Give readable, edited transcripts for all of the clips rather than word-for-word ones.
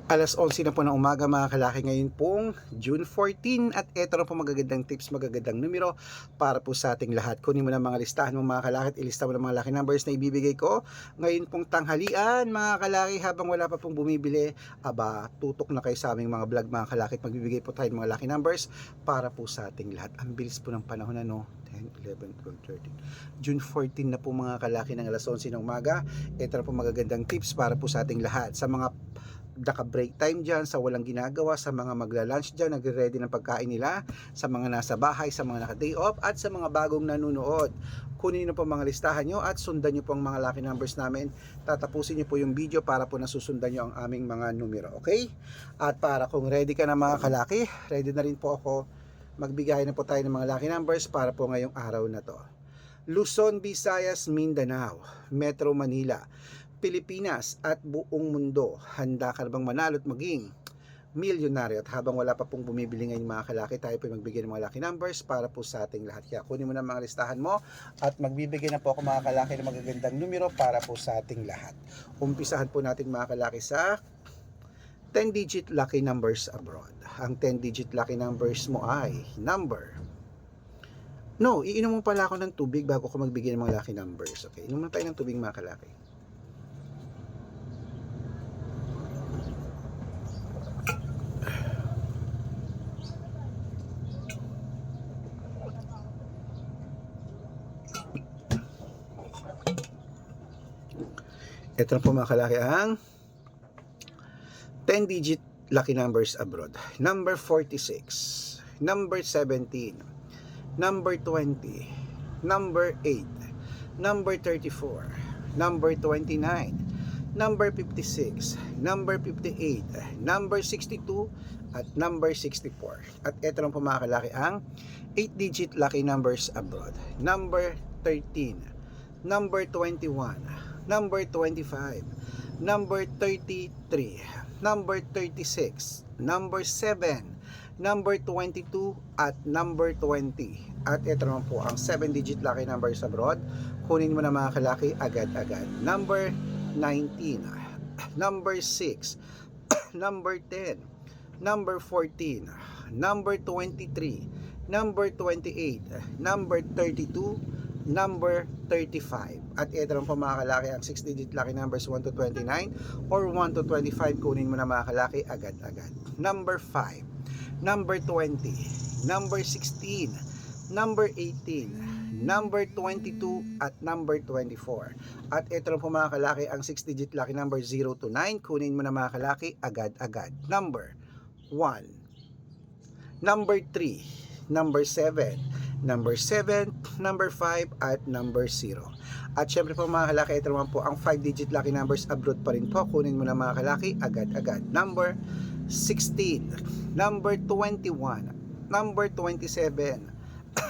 Alas 11 na po ng umaga mga kalaki, ngayon pong June 14 at eto na po magagandang tips, magagandang numero para po sa ating lahat. Kunin mo na mga listahan mo mga kalaki at ilista mo na mga lucky numbers na ibibigay ko ngayon pong tanghalian mga kalaki. Habang wala pa pong bumibili, tutok na kayo sa aming mga vlog mga kalaki at magbibigay po tayo ng mga lucky numbers para po sa ating lahat. Ang bilis po ng panahon, ano? 10, 11, 12, 13. June 14 na po mga kalaki ng alas 11 ng umaga. Ito na po magagandang tips para po sa ating lahat. Sa mga naka-break time dyan, sa walang ginagawa, sa mga magla-lunch dyan, nagre-ready ng pagkain nila, sa mga nasa bahay, sa mga naka-day off, at sa mga bagong nanonood. Kunin nyo po mga listahan nyo at sundan nyo po ang mga lucky numbers namin. Tatapusin nyo po yung video para po nasusundan nyo ang aming mga numero, okay? At para kung ready ka na mga kalaki, ready na rin po ako. Magbigay na po tayo ng mga lucky numbers para po ngayong araw na to. Luzon, Visayas, Mindanao, Metro Manila, Pilipinas at buong mundo. Handa ka na bang manalo at maging milyonaryo? At habang wala pa pong bumibili ngayon mga kalaki, tayo po magbigay ng mga lucky numbers para po sa ating lahat. Kaya kunin mo na mga listahan mo at magbibigay na po ako mga kalaki ng magagandang numero para po sa ating lahat. Umpisahan po natin mga kalaki sa 10-digit lucky numbers abroad. Ang 10-digit lucky numbers mo ay number... No, iinom mo pala ako ng tubig bago ko magbigay ng mga lucky numbers. Okay, inom na tayo ng tubig mga kalaki. Ito na po mga kalaki ang 10-digit lucky numbers abroad. Number 46, number 17, number 20, number 8, number 34, number 29, number 56, number 58, number 62, at number 64. At ito lang po mga kalaki ang 8-digit lucky numbers abroad. Number 13, number 21, number 25, number 33, number 36, number 7, number 22, at number 20. At ito naman po ang 7-digit lucky numbers abroad. Kunin mo na mga kalaki agad-agad. Number 19, number 6, number 10, number 14, number 23, number 28, number 32, number 35. At ito lang po mga kalaki ang 6-digit lucky numbers 1 to 29 or 1 to 25. Kunin mo na mga kalaki agad-agad. Number 5, number 20, number 16, number 18, number 22, at number 24. At ito lang po mga kalaki ang 6-digit lucky number 0 to 9. Kunin mo na mga kalaki agad-agad. Number 1, number 3, number 7, number 7, number 5, at number 0. At syempre po mga kalaki, ito naman po ang 5-digit lucky numbers abroad pa rin po. Kunin mo na mga kalaki agad-agad. Number 16, number 21, number 27,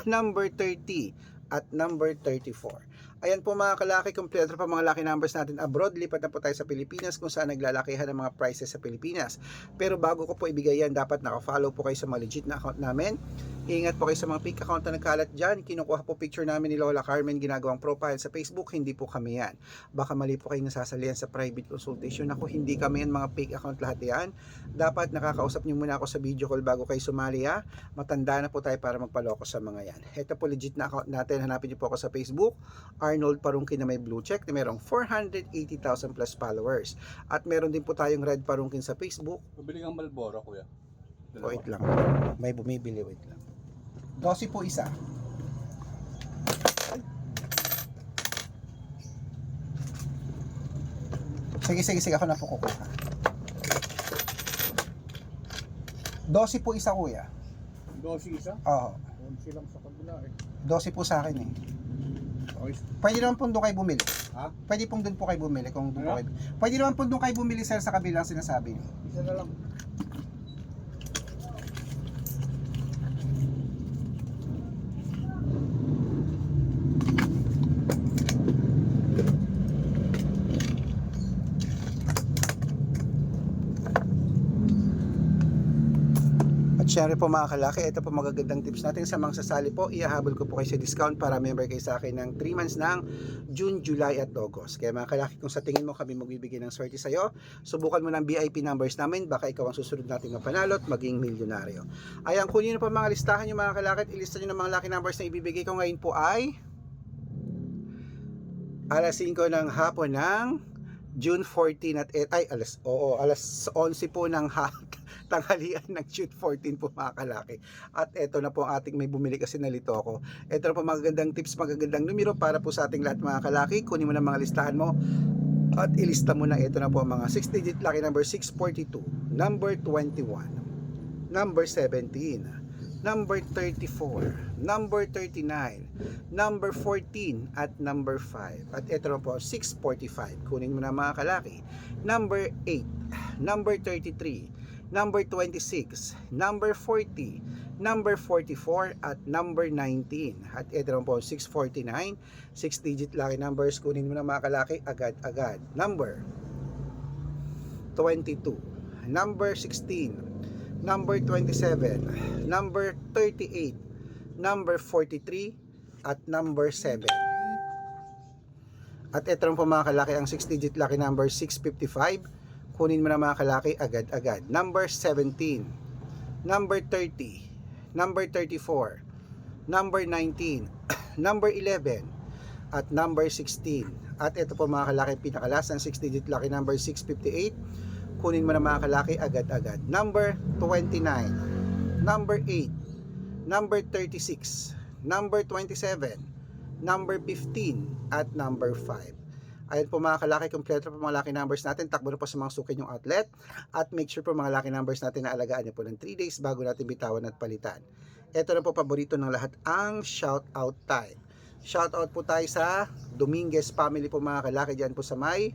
number 30, at number 34. Ayan po mga kalaki, kompleto pa mga lucky numbers natin abroad. Lipat na po tayo sa Pilipinas kung saan naglalakihan ng mga prices sa Pilipinas. Pero bago ko po ibigay yan, dapat naka-follow po kayo sa mga legit na account namin. Ingat po kayo sa mga fake account na nagkalat dyan. Kinukuha po picture namin ni Lola Carmen, ginagawang profile sa Facebook. Hindi po kami yan. Baka mali po kayong nasasalihan sa private consultation. Ako, hindi kami yan, mga fake account lahat yan. Dapat nakakausap nyo muna ako sa video call bago kayo sumali ha. Matanda na po tayo para magpaloko sa mga yan. Ito po legit na account natin. Hanapin nyo po ako sa Facebook, Arnold Parungkin na may blue check na merong 480,000 plus followers. At meron din po tayong Red Parungkin sa Facebook. Bibili kang Malboro, kuya. Wait lang. May bumibili, wait lang. 12 po isa. Sige, ako na po kukuha. 12 po isa kuya. 12 isa? Oo. 11 lang sa kabila eh. 12 po sa akin eh. Okay. Pwede naman po doon kayo bumili. Ha? Pwede pong doon po kayo bumili kung doon po Ano? kayo. Pwede naman po doon kayo bumili sir sa kabilang sinasabi niyo. Isa na lang. At syempre po mga kalaki, ito po magagandang tips natin sa mga sasali po. Ihahabol ko po kayo sa discount para member kayo sa akin ng 3 months ng June, July at August. Kaya mga kalaki, kung sa tingin mo kami magbibigay ng swerte sa'yo, subukan mo ng VIP numbers namin. Baka ikaw ang susunod nating mapanalo at maging milyonaryo. Ayan, kunin nyo po mga listahan yung mga kalaki at ilista nyo ng mga lucky numbers na ibibigay ko ngayon po ay alas 5 ng hapon ng June 14 at alas 11 po ng tanghalian ng June 14 po mga kalaki. At eto na po ang ating may bumili kasi nalito ako. Eto na po magagandang tips, magagandang numero para po sa ating lahat mga kalaki. Kunin mo na mga listahan mo at ilista mo na. Ito na po ang mga 6-digit lucky number: 642, number 21, number 17, number 34, number 39, number 14 at number 5. At ito na po 645. Kunin mo na mga kalaki. Number 8, number 33, number 26, number 40, number 44 at number 19. At ito na po 649, 6-digit lucky numbers. Kunin mo na mga kalaki agad-agad. Number 22, number 16, number 27, number 38, number 43 at number 7. At ito rin po mga kalaki ang 6-digit lucky number 655. Kunin mo na mga kalaki agad-agad. Number 17, number 30, number 34, number 19, number 11 at number 16. At ito po mga kalaki pinakalas ang 6-digit lucky number 658. Kunin mo na mga kalaki agad-agad. Number 29, number 8, number 36, number 27, number 15 at number 5. Ayun po mga kalaki, kompleto po mga lucky numbers natin. Takbo na po sa mga suki yung outlet. At make sure po mga lucky numbers natin na alagaan niyo po ng 3 days bago natin bitawan at palitan. Ito na po paborito ng lahat, ang shout out time. Shout out po tayo sa Dominguez family po mga kalaki dyan po sa may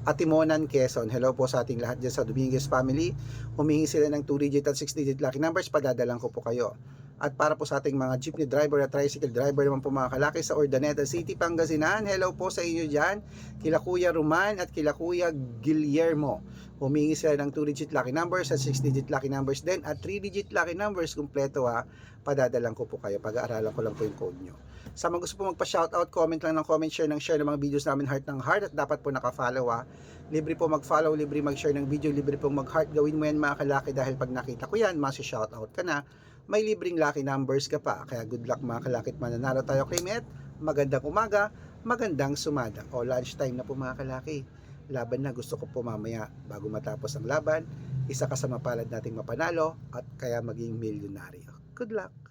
Atimonan, Quezon. Hello po sa ating lahat dyan sa Dominguez family. Humingi sila ng 2-digit at 6-digit lucky numbers. Padadalang ko po kayo. At para po sa ating mga jeepney driver at tricycle driver naman po mga kalaki sa Urdaneta City, Pangasinan. Hello po sa inyo dyan. Kila Kuya Roman at kila Kuya Guillermo. Humingi sila ng 2-digit lucky numbers at 6-digit lucky numbers din. At 3-digit lucky numbers kumpleto ha. Padadalang ko po kayo. Pag-aaralan ko lang po yung code nyo. Sa mga gusto po magpa-shoutout, comment lang ng comment, share ng mga videos namin, heart ng heart, at dapat po naka-follow ha. Libre po mag-follow, libre mag-share ng video, libre po mag-heart. Gawin mo yan mga kalaki dahil pag nakita ko yan, masi-shoutout ka na. May libreng lucky numbers ka pa. Kaya good luck mga kalaki at mananalo tayo kay Met. Magandang umaga, magandang sumada. O lunchtime na po mga kalaki. Laban na, gusto ko po mamaya bago matapos ang laban, isa ka sa mapalad nating mapanalo at kaya maging milyonaryo. Good luck!